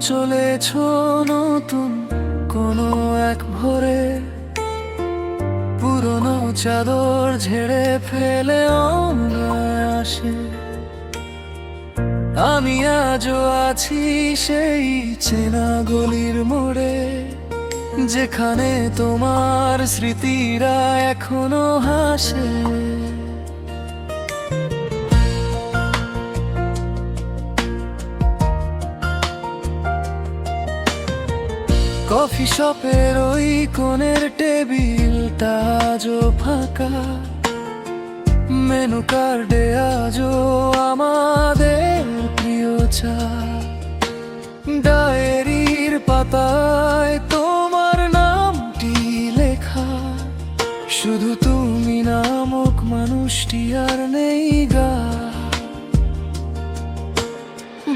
চলেছ নতুন কোনো এক ভোরে, পুরনো চাদর ঝেড়ে ফেলে অঙ্গায় আসে। আমি আজও আছি সেই চেনা গলির মোড়ে, যেখানে তোমার স্মৃতিরা এখনো হাসে। কফি শপের ওই কোণের টেবিলটা আজও ফাঁকা, মেনু কার্ডে আজও আমাদের প্রিয় চা। ডায়েরির পাতায় তোমার নামটি লেখা, শুধু তুমি নামক মানুষটি আর নেই গা।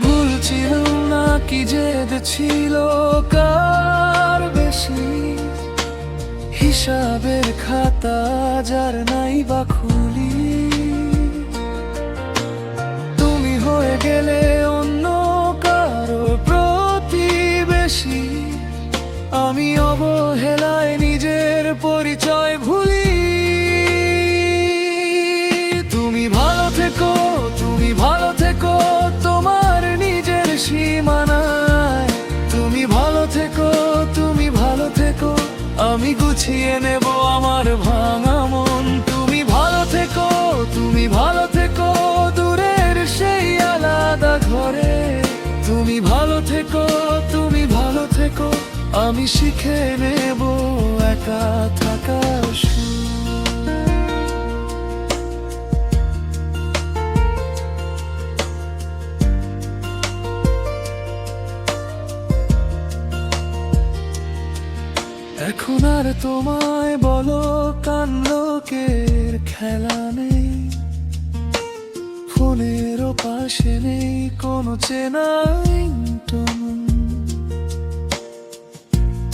ভুল ছিল না কি জেদ ছিল কার বেশি, হিসাবের খাতা যার নাই বা খুলি। তুমি হয়ে গেলে অন্য কারো প্রতিবেশী, আমি অবহেলায় নিজের পরিচয় ভুলি। তুমি ভালো থেকো, তুমি ভালো থেকো তোমার নিজের সীমানায়। তুমি ভালো থেকো, তুমি ভালো থেকো, আমি গুছিয়ে নেব আমার ভাঙা মন। তুমি ভালো থেকো, তুমি ভালো থেকো দূরের সেই আলাদা ঘরে। তুমি ভালো থেকো, তুমি ভালো থেকো, আমি শিখে নেব একা থাকা। এখন আর তোমায় বলো কান লোকের খেলা নেই, ফোনেরও পাশে নেই কোনো চেনা রিংটোন।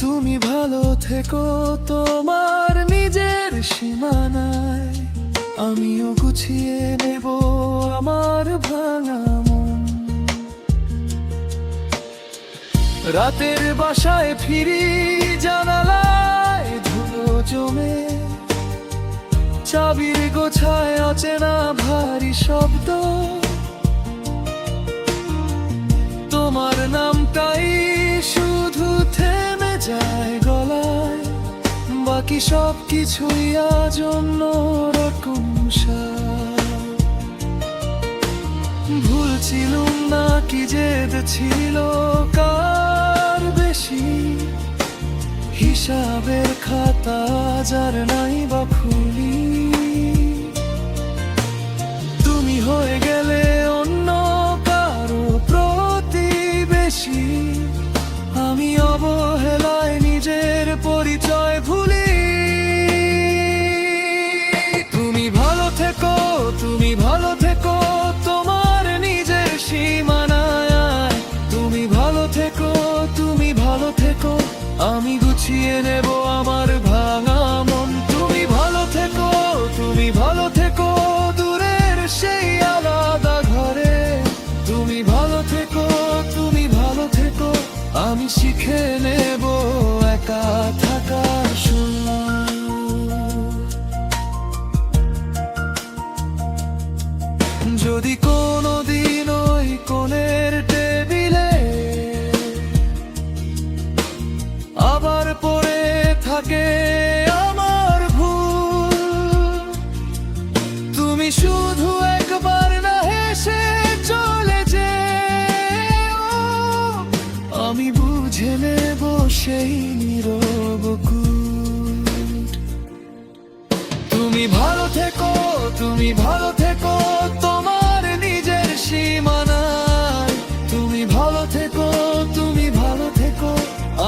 তুমি ভালো থেকো তোমার নিজের সীমানায়, আমিও গুছিয়ে নেব আমার ভাঙা মন। রাতের বাসায় ফিরি, জানালায় ধুলো জমে, চাবির গোছায় অচেনা ভারী শব্দ। তোমার নামটাই শুধু থেমে যায় গলায়, বাকি সব কিছুই আজ অন্য রকম। ভুল ছিলুম না কি জেদ ছিল কার বেশি, হিসাবের খাতা যার নাই বা খুলি। তুমি হয়ে গেলে অন্য কারো প্রতিবেশী, আমি অবহেলায় নিজের পরিচয় ভুলি। তুমি ভালো থেকো, তুমি ভালো থেকো তোমার নিজের সীমানায়। তুমি ভালো থেকো, তুমি ভালো থেকো, আমি গুছিয়ে নেব আমার ভাঙা মন। তুমি ভালো থেকো, তুমি ভালো থেকো দূরের সেই আলাদা ঘরে। তুমি ভালো থেকো, তুমি ভালো থেকো, আমি শিখে নেব একা থাকা। যদি কোনোদিন ওই কোণের টেবিলে আবার পড়ে থাকে আমার ভুল, তুমি শুধু একবার না হেসে চলে যেও, আমি বুঝে নেব সেই নীরব কূট। তুমি ভালো থেকো, তুমি ভালো থেকো তোমার নিজের সীমানায়। তুমি ভালো থেকো, তুমি ভালো থেকো,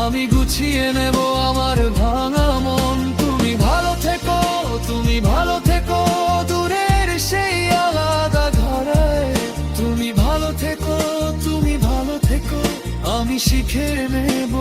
আমি গুছিয়ে নেব আমার ভাঙা মন। তুমি ভালো থেকো, তুমি ভালো থেকো দূরের সেই আলাদা ঘরে। তুমি ভালো থেকো, তুমি ভালো থেকো, আমি শিখে নেব